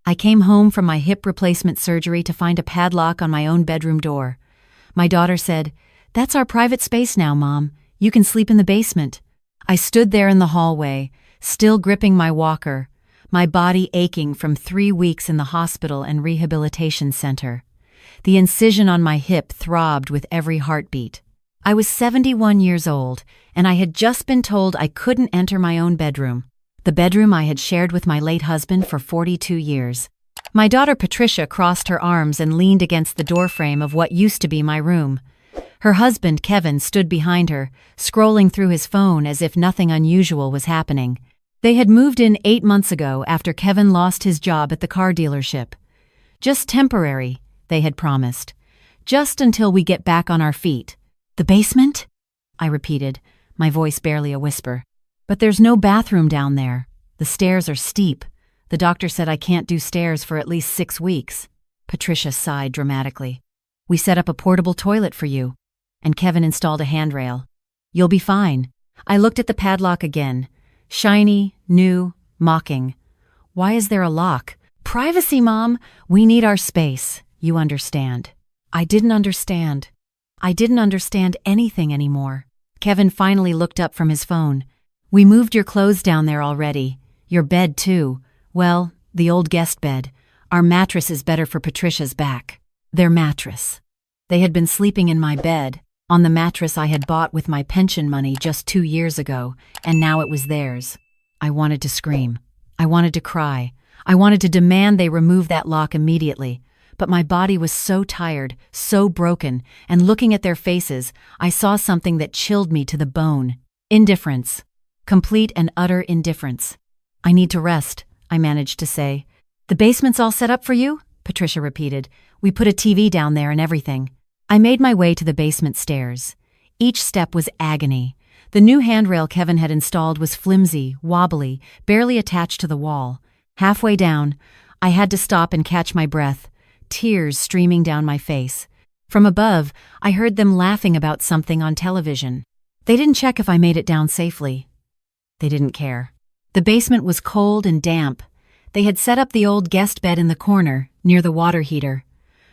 I came home from my hip replacement surgery to find a padlock on my own bedroom door. My daughter said, "That's our private space now, Mom. You can sleep in the basement." I stood there in the hallway, still gripping my walker, my body aching from 3 weeks in the hospital and rehabilitation center. The incision on my hip throbbed with every heartbeat. I was 71 years old, and I had just been told I couldn't enter my own bedroom, the bedroom I had shared with my late husband for 42 years. My daughter Patricia crossed her arms and leaned against the doorframe of what used to be my room. Her husband, Kevin, stood behind her, scrolling through his phone as if nothing unusual was happening. They had moved in 8 months ago after Kevin lost his job at the car dealership. "Just temporary," they had promised. "Just until we get back on our feet." "The basement?" I repeated, my voice barely a whisper. "But there's no bathroom down there. The stairs are steep. The doctor said I can't do stairs for at least 6 weeks." Patricia sighed dramatically. "We set up a portable toilet for you." And Kevin installed a handrail. "You'll be fine." I looked at the padlock again. Shiny, new, mocking. "Why is there a lock?" "Privacy, Mom. We need our space. You understand." I didn't understand. I didn't understand anything anymore. Kevin finally looked up from his phone. "We moved your clothes down there already. Your bed, too. Well, the old guest bed. Our mattress is better for Patricia's back." Their mattress. They had been sleeping in my bed, on the mattress I had bought with my pension money just 2 years ago, and now it was theirs. I wanted to scream. I wanted to cry. I wanted to demand they remove that lock immediately. But my body was so tired, so broken, and looking at their faces, I saw something that chilled me to the bone. Indifference. Complete and utter indifference. "I need to rest," I managed to say. "The basement's all set up for you?" Patricia repeated. "We put a TV down there and everything." I made my way to the basement stairs. Each step was agony. The new handrail Kevin had installed was flimsy, wobbly, barely attached to the wall. Halfway down, I had to stop and catch my breath, tears streaming down my face. From above, I heard them laughing about something on television. They didn't check if I made it down safely. They didn't care. The basement was cold and damp. They had set up the old guest bed in the corner, near the water heater.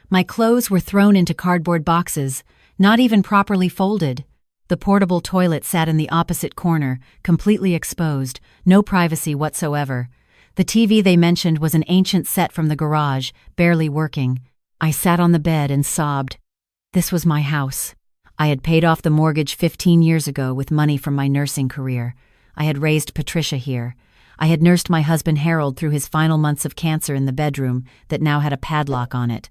My clothes were thrown into cardboard boxes, not even properly folded. The portable toilet sat in the opposite corner, completely exposed, no privacy whatsoever. The TV they mentioned was an ancient set from the garage, barely working. I sat on the bed and sobbed. This was my house. I had paid off the mortgage 15 years ago with money from my nursing career. I had raised Patricia here. I had nursed my husband Harold through his final months of cancer in the bedroom that now had a padlock on it.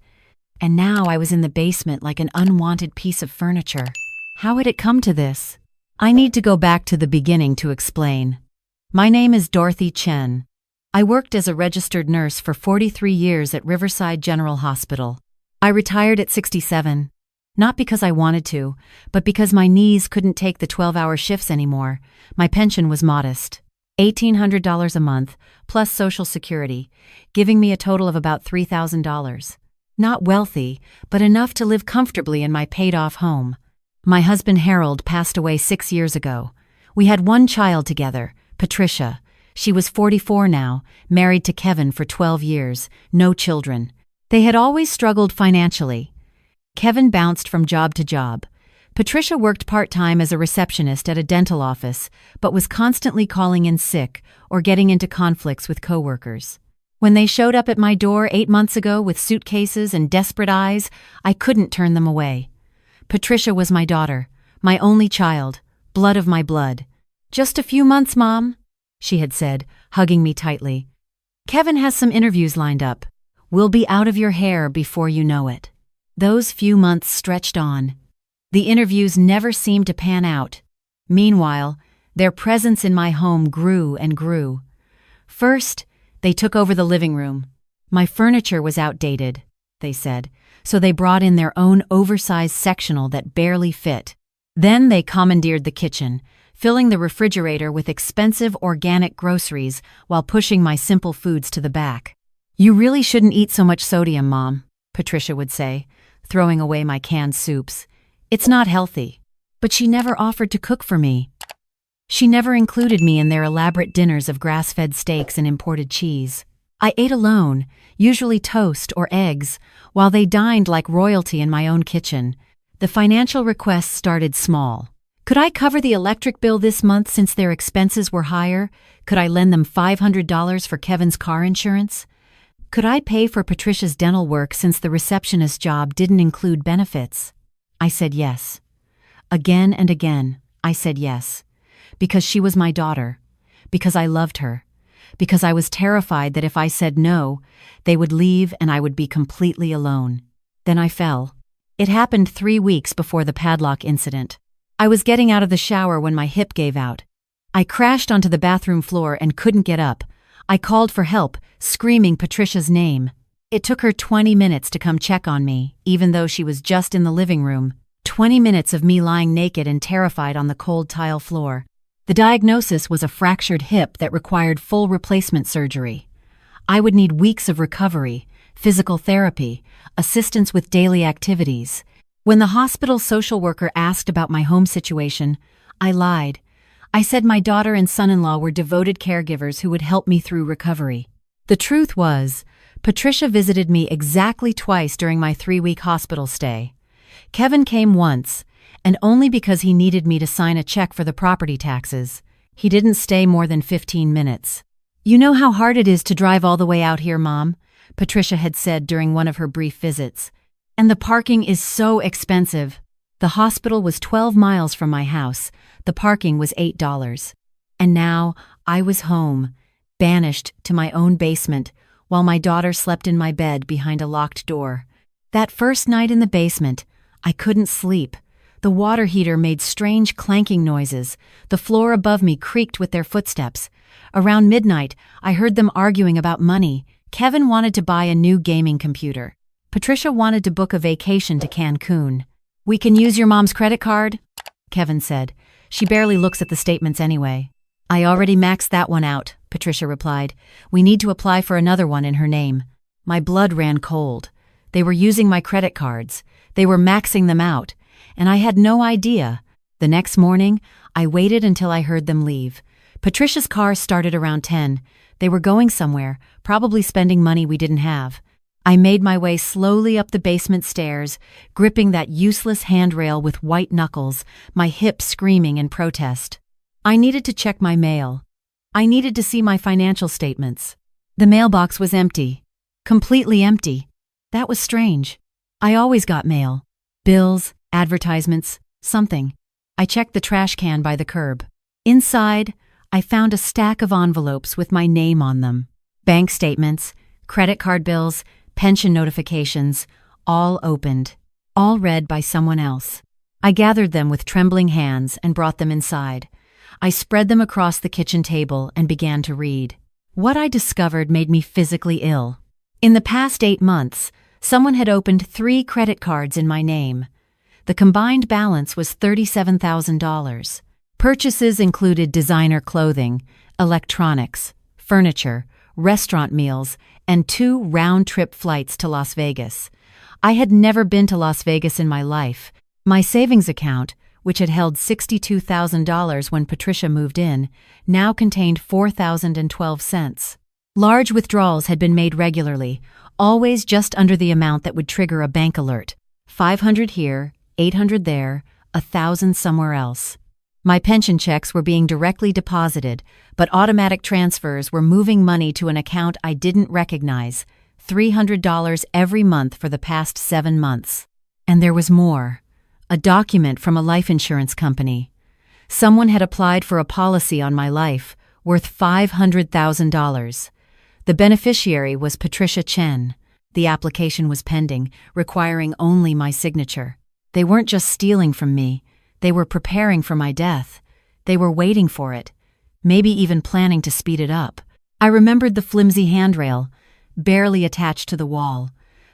And now I was in the basement like an unwanted piece of furniture. How had it come to this? I need to go back to the beginning to explain. My name is Dorothy Chen. I worked as a registered nurse for 43 years at Riverside General Hospital. I retired at 67. Not because I wanted to, but because my knees couldn't take the 12-hour shifts anymore. My pension was modest. $1,800 a month, plus Social Security, giving me a total of about $3,000. Not wealthy, but enough to live comfortably in my paid-off home. My husband Harold passed away 6 years ago. We had one child together, Patricia. She was 44 now, married to Kevin for 12 years, no children. They had always struggled financially. Kevin bounced from job to job. Patricia worked part-time as a receptionist at a dental office, but was constantly calling in sick or getting into conflicts with coworkers. When they showed up at my door 8 months ago with suitcases and desperate eyes, I couldn't turn them away. Patricia was my daughter, my only child, blood of my blood. "Just a few months, Mom," she had said, hugging me tightly. "Kevin has some interviews lined up. We'll be out of your hair before you know it." Those few months stretched on. The interviews never seemed to pan out. Meanwhile, their presence in my home grew and grew. First, they took over the living room. My furniture was outdated, they said, so they brought in their own oversized sectional that barely fit. Then they commandeered the kitchen, filling the refrigerator with expensive organic groceries while pushing my simple foods to the back. "You really shouldn't eat so much sodium, Mom," Patricia would say, throwing away my canned soups. "It's not healthy." But she never offered to cook for me. She never included me in their elaborate dinners of grass-fed steaks and imported cheese. I ate alone, usually toast or eggs, while they dined like royalty in my own kitchen. The financial requests started small. Could I cover the electric bill this month since their expenses were higher? Could I lend them $500 for Kevin's car insurance? Could I pay for Patricia's dental work since the receptionist job didn't include benefits? I said yes. Again and again, I said yes. Because she was my daughter. Because I loved her. Because I was terrified that if I said no, they would leave and I would be completely alone. Then I fell. It happened 3 weeks before the padlock incident. I was getting out of the shower when my hip gave out. I crashed onto the bathroom floor and couldn't get up. I called for help, screaming Patricia's name. It took her 20 minutes to come check on me, even though she was just in the living room. 20 minutes of me lying naked and terrified on the cold tile floor. The diagnosis was a fractured hip that required full replacement surgery. I would need weeks of recovery, physical therapy, assistance with daily activities. When the hospital social worker asked about my home situation, I lied. I said my daughter and son-in-law were devoted caregivers who would help me through recovery. The truth was, Patricia visited me exactly twice during my 3-week hospital stay. Kevin came once, and only because he needed me to sign a check for the property taxes. He didn't stay more than 15 minutes. "You know how hard it is to drive all the way out here, Mom," Patricia had said during one of her brief visits. "And the parking is so expensive." The hospital was 12 miles from my house. The parking was $8. And now I was home, banished to my own basement, while my daughter slept in my bed behind a locked door. That first night in the basement, I couldn't sleep. The water heater made strange clanking noises. The floor above me creaked with their footsteps. Around midnight, I heard them arguing about money. Kevin wanted to buy a new gaming computer. Patricia wanted to book a vacation to Cancun. "We can use your mom's credit card?" Kevin said. "She barely looks at the statements anyway." "I already maxed that one out," Patricia replied. "We need to apply for another one in her name." My blood ran cold. They were using my credit cards. They were maxing them out. And I had no idea. The next morning, I waited until I heard them leave. Patricia's car started around 10. They were going somewhere, probably spending money we didn't have. I made my way slowly up the basement stairs, gripping that useless handrail with white knuckles, my hips screaming in protest. I needed to check my mail. I needed to see my financial statements. The mailbox was empty. Completely empty. That was strange. I always got mail. Bills, advertisements, something. I checked the trash can by the curb. Inside, I found a stack of envelopes with my name on them. Bank statements, credit card bills, pension notifications, all opened, all read by someone else. I gathered them with trembling hands and brought them inside. I spread them across the kitchen table and began to read. What I discovered made me physically ill. In the past 8 months, someone had opened 3 credit cards in my name. The combined balance was $37,000. Purchases included designer clothing, electronics, furniture, restaurant meals, and 2 round-trip flights to Las Vegas. I had never been to Las Vegas in my life. My savings account, which had held $62,000 when Patricia moved in, now contained $4,012. Large withdrawals had been made regularly, always just under the amount that would trigger a bank alert. 500 here, 800 there, 1,000 somewhere else. My pension checks were being directly deposited, but automatic transfers were moving money to an account I didn't recognize, $300 every month for the past 7 months. And there was more. A document from a life insurance company. Someone had applied for a policy on my life, worth $500,000. The beneficiary was Patricia Chen. The application was pending, requiring only my signature. They weren't just stealing from me. They were preparing for my death. They were waiting for it, maybe even planning to speed it up. I remembered the flimsy handrail, barely attached to the wall,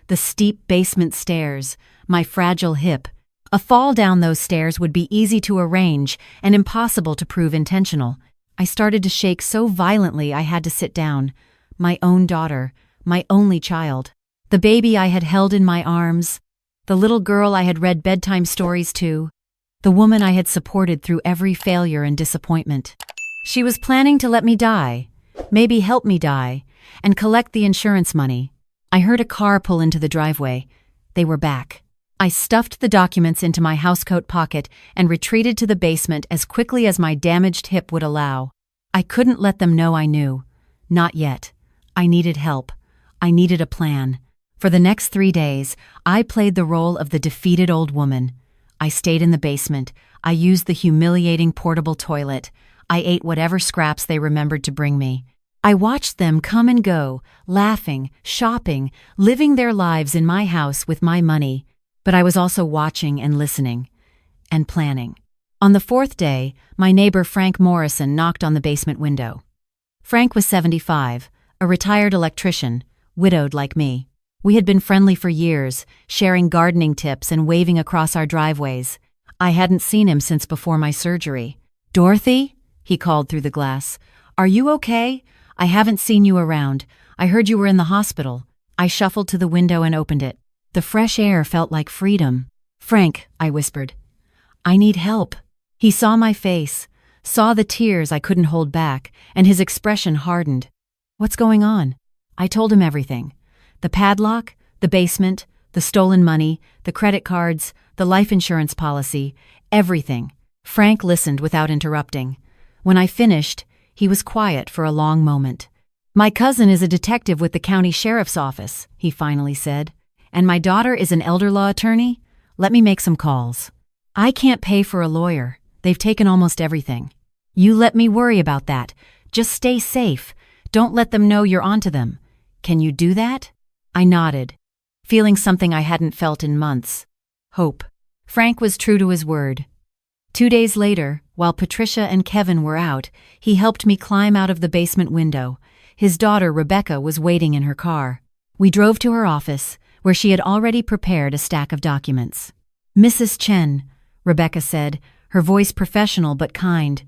the steep basement stairs, my fragile hip. A fall down those stairs would be easy to arrange and impossible to prove intentional. I started to shake so violently I had to sit down. My own daughter, my only child, the baby I had held in my arms, the little girl I had read bedtime stories to, the woman I had supported through every failure and disappointment. She was planning to let me die, maybe help me die, and collect the insurance money. I heard a car pull into the driveway. They were back. I stuffed the documents into my housecoat pocket and retreated to the basement as quickly as my damaged hip would allow. I couldn't let them know I knew. Not yet. I needed help. I needed a plan. For the next 3 days, I played the role of the defeated old woman. I stayed in the basement. I used the humiliating portable toilet. I ate whatever scraps they remembered to bring me. I watched them come and go, laughing, shopping, living their lives in my house with my money. But I was also watching and listening. And planning. On the 4th day, my neighbor Frank Morrison knocked on the basement window. Frank was 75, a retired electrician, widowed like me. We had been friendly for years, sharing gardening tips and waving across our driveways. I hadn't seen him since before my surgery. "Dorothy?" he called through the glass. "Are you okay? I haven't seen you around. I heard you were in the hospital." I shuffled to the window and opened it. The fresh air felt like freedom. "Frank," I whispered, "I need help." He saw my face, saw the tears I couldn't hold back, and his expression hardened. "What's going on?" I told him everything. The padlock, the basement, the stolen money, the credit cards, the life insurance policy, everything. Frank listened without interrupting. When I finished, he was quiet for a long moment. "My cousin is a detective with the county sheriff's office," he finally said. "And my daughter is an elder law attorney. Let me make some calls. I can't pay for a lawyer. They've taken almost everything. You let me worry about that. Just stay safe. Don't let them know you're onto them. Can you do that?" I nodded, feeling something I hadn't felt in months. Hope. Frank was true to his word. 2 days later, while Patricia and Kevin were out, he helped me climb out of the basement window. His daughter, Rebecca, was waiting in her car. We drove to her office, where she had already prepared a stack of documents. "Mrs. Chen," Rebecca said, her voice professional but kind,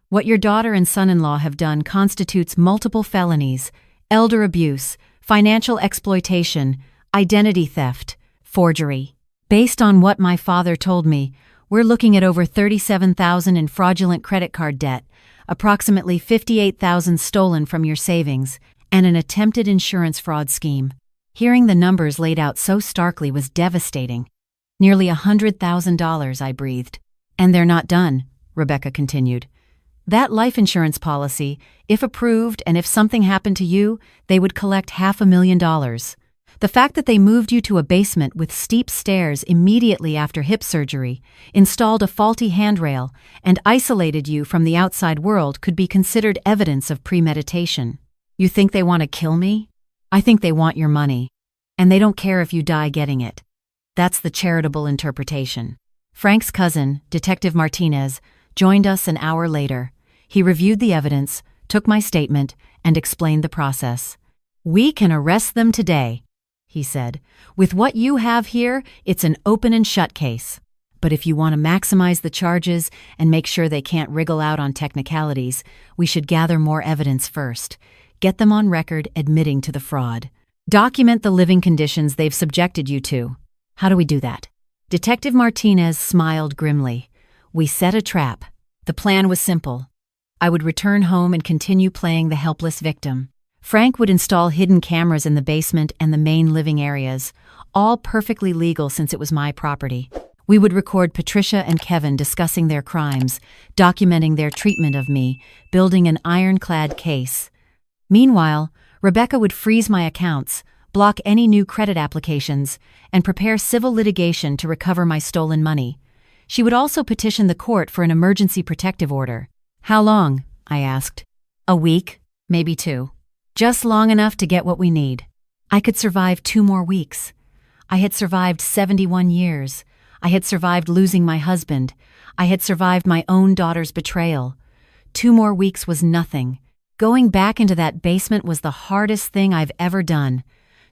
"what your daughter and son-in-law have done constitutes multiple felonies: elder abuse, financial exploitation, identity theft, forgery. Based on what my father told me, we're looking at over $37,000 in fraudulent credit card debt, approximately $58,000 stolen from your savings, and an attempted insurance fraud scheme." Hearing the numbers laid out so starkly was devastating. "Nearly $100,000, I breathed. "And they're not done," Rebecca continued. "That life insurance policy, if approved and if something happened to you, they would collect $500,000. The fact that they moved you to a basement with steep stairs immediately after hip surgery, installed a faulty handrail, and isolated you from the outside world could be considered evidence of premeditation. You think they want to kill me? I think they want your money. And they don't care if you die getting it. That's the charitable interpretation." Frank's cousin, Detective Martinez, joined us an hour later. He reviewed the evidence, took my statement, and explained the process. "We can arrest them today," he said. "With what you have here, it's an open and shut case. But if you want to maximize the charges and make sure they can't wriggle out on technicalities, we should gather more evidence first. Get them on record admitting to the fraud. Document the living conditions they've subjected you to. How do we do that?" Detective Martinez smiled grimly. "We set a trap. The plan was simple. I would return home and continue playing the helpless victim. Frank would install hidden cameras in the basement and the main living areas, all perfectly legal since it was my property. We would record Patricia and Kevin discussing their crimes, documenting their treatment of me, building an ironclad case. Meanwhile, Rebecca would freeze my accounts, block any new credit applications, and prepare civil litigation to recover my stolen money. She would also petition the court for an emergency protective order. "How long?" I asked. "A week, maybe 2. Just long enough to get what we need." I could survive 2 more weeks. I had survived 71 years. I had survived losing my husband. I had survived my own daughter's betrayal. 2 more weeks was nothing. Going back into that basement was the hardest thing I've ever done.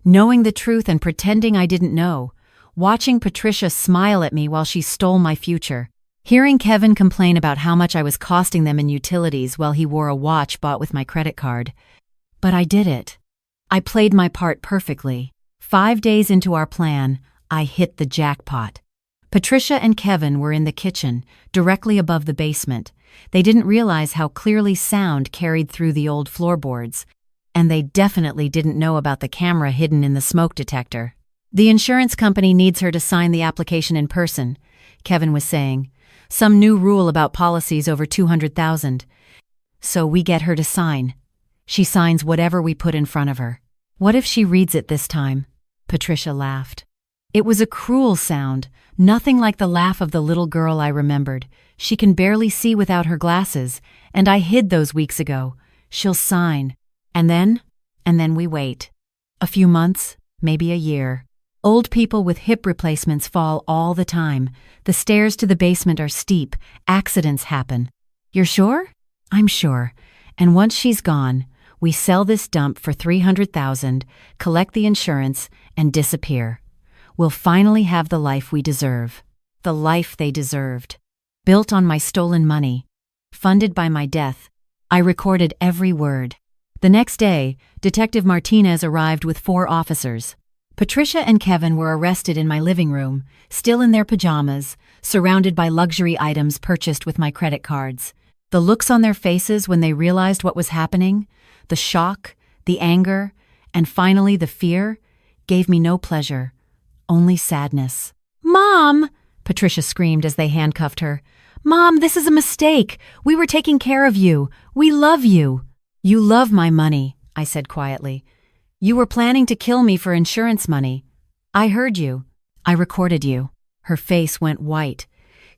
Knowing the truth and pretending I didn't know. Watching Patricia smile at me while she stole my future. Hearing Kevin complain about how much I was costing them in utilities while he wore a watch bought with my credit card. But I did it. I played my part perfectly. 5 days into our plan, I hit the jackpot. Patricia and Kevin were in the kitchen, directly above the basement. They didn't realize how clearly sound carried through the old floorboards. And they definitely didn't know about the camera hidden in the smoke detector. The insurance company needs her to sign the application in person, Kevin was saying. Some new rule about policies over 200,000. So we get her to sign. She signs whatever we put in front of her. What if she reads it this time? Patricia laughed. It was a cruel sound, nothing like the laugh of the little girl I remembered. She can barely see without her glasses, and I hid those weeks ago. She'll sign. And then we wait. A few months, maybe a year. Old people with hip replacements fall all the time. The stairs to the basement are steep. Accidents happen. You're sure? I'm sure. And once she's gone, we sell this dump for $300,000, collect the insurance, and disappear. We'll finally have the life we deserve. The life they deserved. Built on my stolen money. Funded by my death. I recorded every word. The next day, Detective Martinez arrived with 4 officers. Patricia and Kevin were arrested in my living room, still in their pajamas, surrounded by luxury items purchased with my credit cards. The looks on their faces when they realized what was happening, the shock, the anger, and finally the fear, gave me no pleasure, only sadness. "Mom!" Patricia screamed as they handcuffed her. "Mom, this is a mistake. We were taking care of you. We love you." "You love my money," I said quietly. "You were planning to kill me for insurance money. I heard you. I recorded you." Her face went white.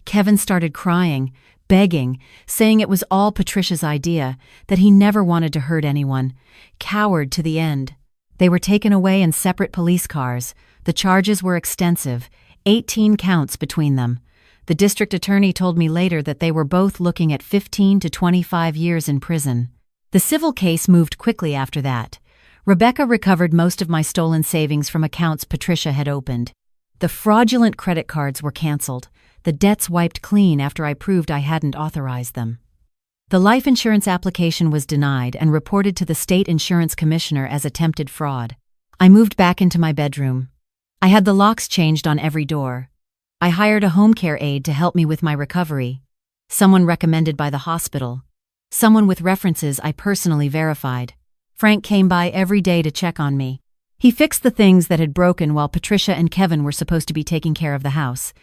Kevin started crying, begging, saying it was all Patricia's idea, that he never wanted to hurt anyone. Coward to the end. They were taken away in separate police cars. The charges were extensive, 18 counts between them. The district attorney told me later that they were both looking at 15 to 25 years in prison. The civil case moved quickly after that. Rebecca recovered most of my stolen savings from accounts Patricia had opened. The fraudulent credit cards were canceled. The debts wiped clean after I proved I hadn't authorized them. The life insurance application was denied and reported to the state insurance commissioner as attempted fraud. I moved back into my bedroom. I had the locks changed on every door. I hired a home care aide to help me with my recovery. Someone recommended by the hospital. Someone with references I personally verified. Frank came by every day to check on me. He fixed the things that had broken while Patricia and Kevin were supposed to be taking care of the house.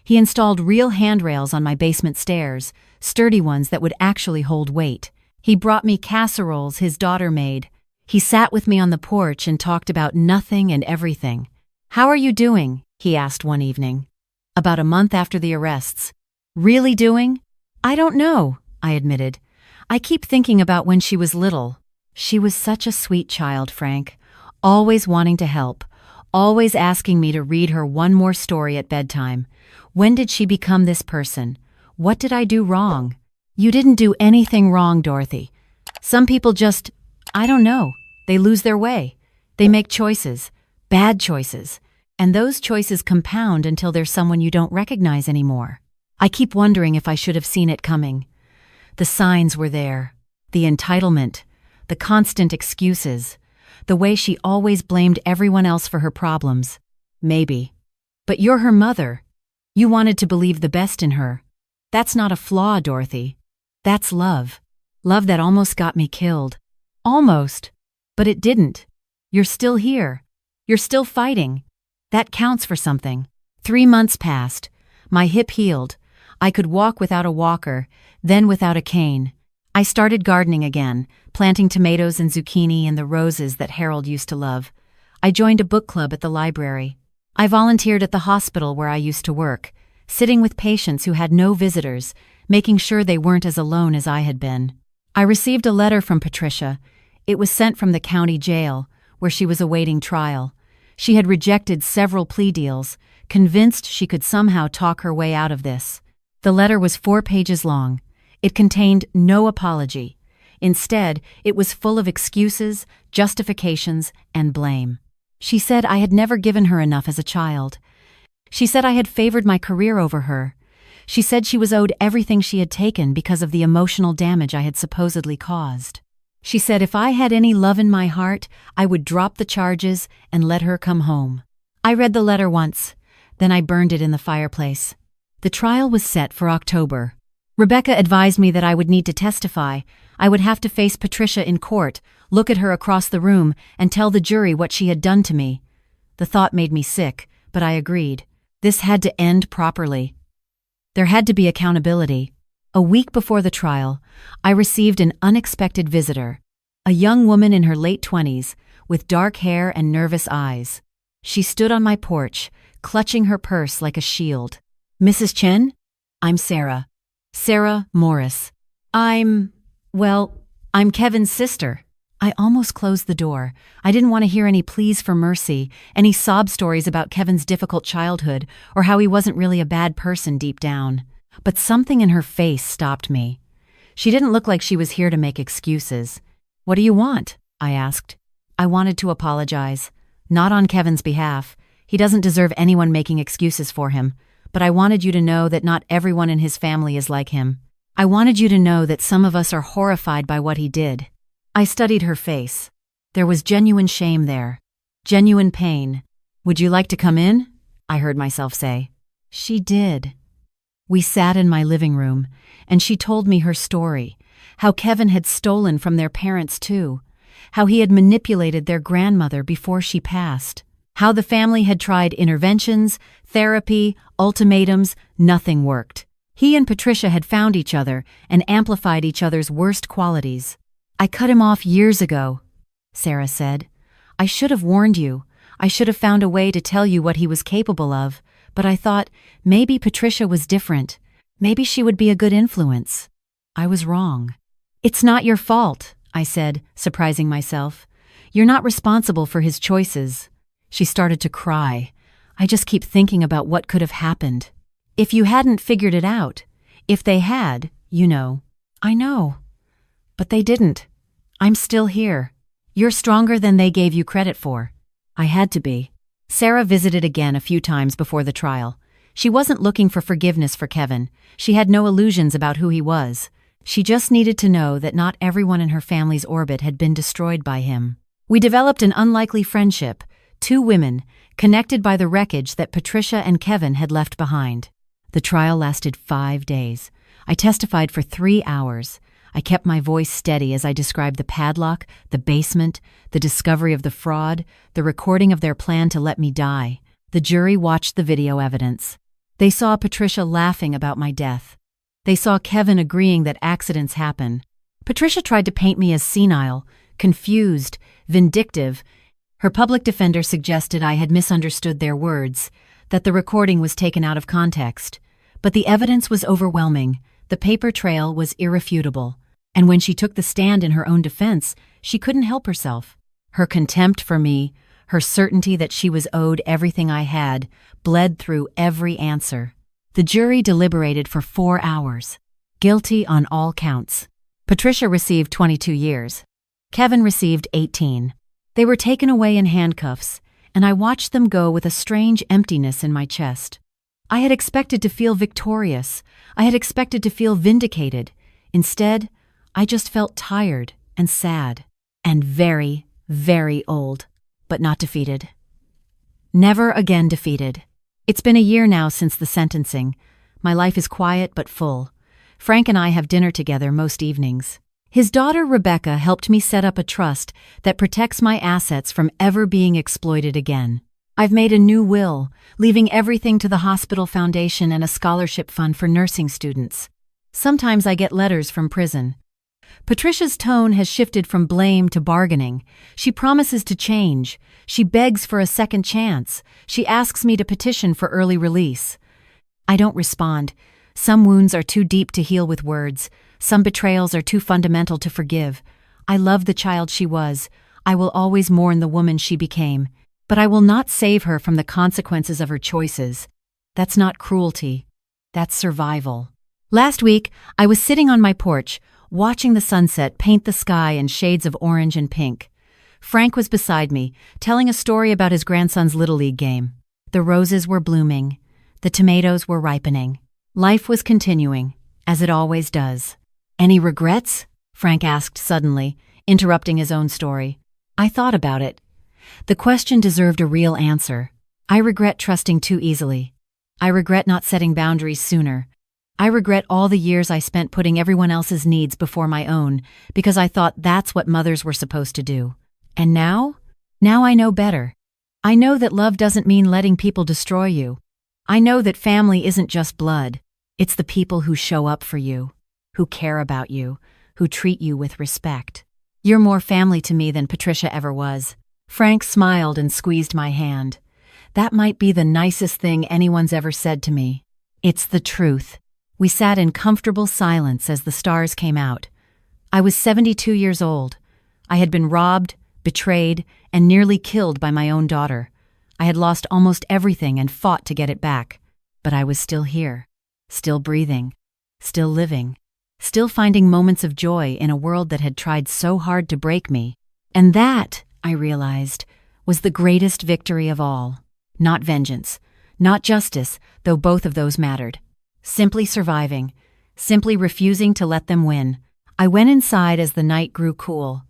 He installed real handrails on my basement stairs, sturdy ones that would actually hold weight. He brought me casseroles his daughter made. He sat with me on the porch and talked about nothing and everything. "How are you doing?" he asked one evening. About a month after the arrests. "Really doing?" "I don't know," I admitted. "I keep thinking about when she was little. She was such a sweet child, Frank. Always wanting to help. Always asking me to read her one more story at bedtime. When did she become this person? What did I do wrong?" "You didn't do anything wrong, Dorothy. Some people just, I don't know, they lose their way. They make choices, bad choices, and those choices compound until there's someone you don't recognize anymore. I keep wondering if I should have seen it coming. The signs were there. The entitlement, the constant excuses, the way she always blamed everyone else for her problems. Maybe. But you're her mother. You wanted to believe the best in her. That's not a flaw, Dorothy. That's love. Love that almost got me killed. Almost. But it didn't. You're still here. You're still fighting. That counts for something." 3 months passed. My hip healed. I could walk without a walker, then without a cane. I started gardening again, planting tomatoes and zucchini and the roses that Harold used to love. I joined a book club at the library. I volunteered at the hospital where I used to work, sitting with patients who had no visitors, making sure they weren't as alone as I had been. I received a letter from Patricia. It was sent from the county jail, where she was awaiting trial. She had rejected several plea deals, convinced she could somehow talk her way out of this. The letter was 4 pages long. It contained no apology. Instead, it was full of excuses, justifications, and blame. She said I had never given her enough as a child. She said I had favored my career over her. She said she was owed everything she had taken because of the emotional damage I had supposedly caused. She said if I had any love in my heart, I would drop the charges and let her come home. I read the letter once, then I burned it in the fireplace. The trial was set for October. Rebecca advised me that I would need to testify. I would have to face Patricia in court, look at her across the room, and tell the jury what she had done to me. The thought made me sick, but I agreed. This had to end properly. There had to be accountability. A week before the trial, I received an unexpected visitor. A young woman in her late 20s, with dark hair and nervous eyes. She stood on my porch, clutching her purse like a shield. "Mrs. Chen? I'm Sarah. Sarah Morris. I'm Kevin's sister." I almost closed the door. I didn't want to hear any pleas for mercy, any sob stories about Kevin's difficult childhood, or how he wasn't really a bad person deep down. But something in her face stopped me. She didn't look like she was here to make excuses. "What do you want?" I asked. I wanted to apologize. Not on Kevin's behalf. He doesn't deserve anyone making excuses for him. But I wanted you to know that not everyone in his family is like him. I wanted you to know that some of us are horrified by what he did. I studied her face. There was genuine shame there. Genuine pain. "Would you like to come in?" I heard myself say. She did. We sat in my living room, and she told me her story. How Kevin had stolen from their parents too. How he had manipulated their grandmother before she passed. How the family had tried interventions, therapy, ultimatums, nothing worked. He and Patricia had found each other and amplified each other's worst qualities. "I cut him off years ago," Sarah said. "I should have warned you. I should have found a way to tell you what he was capable of, but I thought maybe Patricia was different. Maybe she would be a good influence." I was wrong. "It's not your fault," I said, surprising myself. "You're not responsible for his choices." She started to cry. "I just keep thinking about what could have happened. If you hadn't figured it out. If they had, you know." "I know. But they didn't. I'm still here. You're stronger than they gave you credit for." I had to be. Sarah visited again a few times before the trial. She wasn't looking for forgiveness for Kevin. She had no illusions about who he was. She just needed to know that not everyone in her family's orbit had been destroyed by him. We developed an unlikely friendship, two women, connected by the wreckage that Patricia and Kevin had left behind. The trial lasted 5 days. I testified for 3 hours. I kept my voice steady as I described the padlock, the basement, the discovery of the fraud, the recording of their plan to let me die. The jury watched the video evidence. They saw Patricia laughing about my death. They saw Kevin agreeing that accidents happen. Patricia tried to paint me as senile, confused, vindictive. Her public defender suggested I had misunderstood their words, that the recording was taken out of context. But the evidence was overwhelming. The paper trail was irrefutable. And when she took the stand in her own defense, she couldn't help herself. Her contempt for me, her certainty that she was owed everything I had, bled through every answer. The jury deliberated for 4 hours. Guilty on all counts. Patricia received 22 years. Kevin received 18. They were taken away in handcuffs, and I watched them go with a strange emptiness in my chest. I had expected to feel victorious. I had expected to feel vindicated. Instead, I just felt tired and sad and very, very old, but not defeated. Never again defeated. It's been a year now since the sentencing. My life is quiet but full. Frank and I have dinner together most evenings. His daughter Rebecca helped me set up a trust that protects my assets from ever being exploited again. I've made a new will, leaving everything to the hospital foundation and a scholarship fund for nursing students. Sometimes I get letters from prison. Patricia's tone has shifted from blame to bargaining. She promises to change. She begs for a second chance. She asks me to petition for early release. I don't respond. Some wounds are too deep to heal with words. Some betrayals are too fundamental to forgive. I love the child she was. I will always mourn the woman she became. But I will not save her from the consequences of her choices. That's not cruelty. That's survival. Last week, I was sitting on my porch, watching the sunset paint the sky in shades of orange and pink. Frank was beside me, telling a story about his grandson's Little League game. The roses were blooming. The tomatoes were ripening. Life was continuing, as it always does. "Any regrets?" Frank asked suddenly, interrupting his own story. I thought about it. The question deserved a real answer. I regret trusting too easily. I regret not setting boundaries sooner. I regret all the years I spent putting everyone else's needs before my own because I thought that's what mothers were supposed to do. And now? Now I know better. I know that love doesn't mean letting people destroy you. I know that family isn't just blood. It's the people who show up for you, who care about you, who treat you with respect. You're more family to me than Patricia ever was. Frank smiled and squeezed my hand. That might be the nicest thing anyone's ever said to me. It's the truth. We sat in comfortable silence as the stars came out. I was 72 years old. I had been robbed, betrayed, and nearly killed by my own daughter. I had lost almost everything and fought to get it back. But I was still here, still breathing, still living, still finding moments of joy in a world that had tried so hard to break me. And that, I realized, was the greatest victory of all. Not vengeance, not justice, though both of those mattered. Simply surviving, simply refusing to let them win. I went inside as the night grew cool.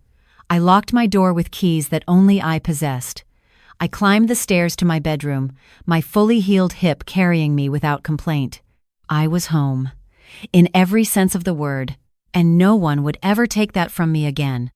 I locked my door with keys that only I possessed. I climbed the stairs to my bedroom, my fully healed hip carrying me without complaint. I was home, in every sense of the word, and no one would ever take that from me again.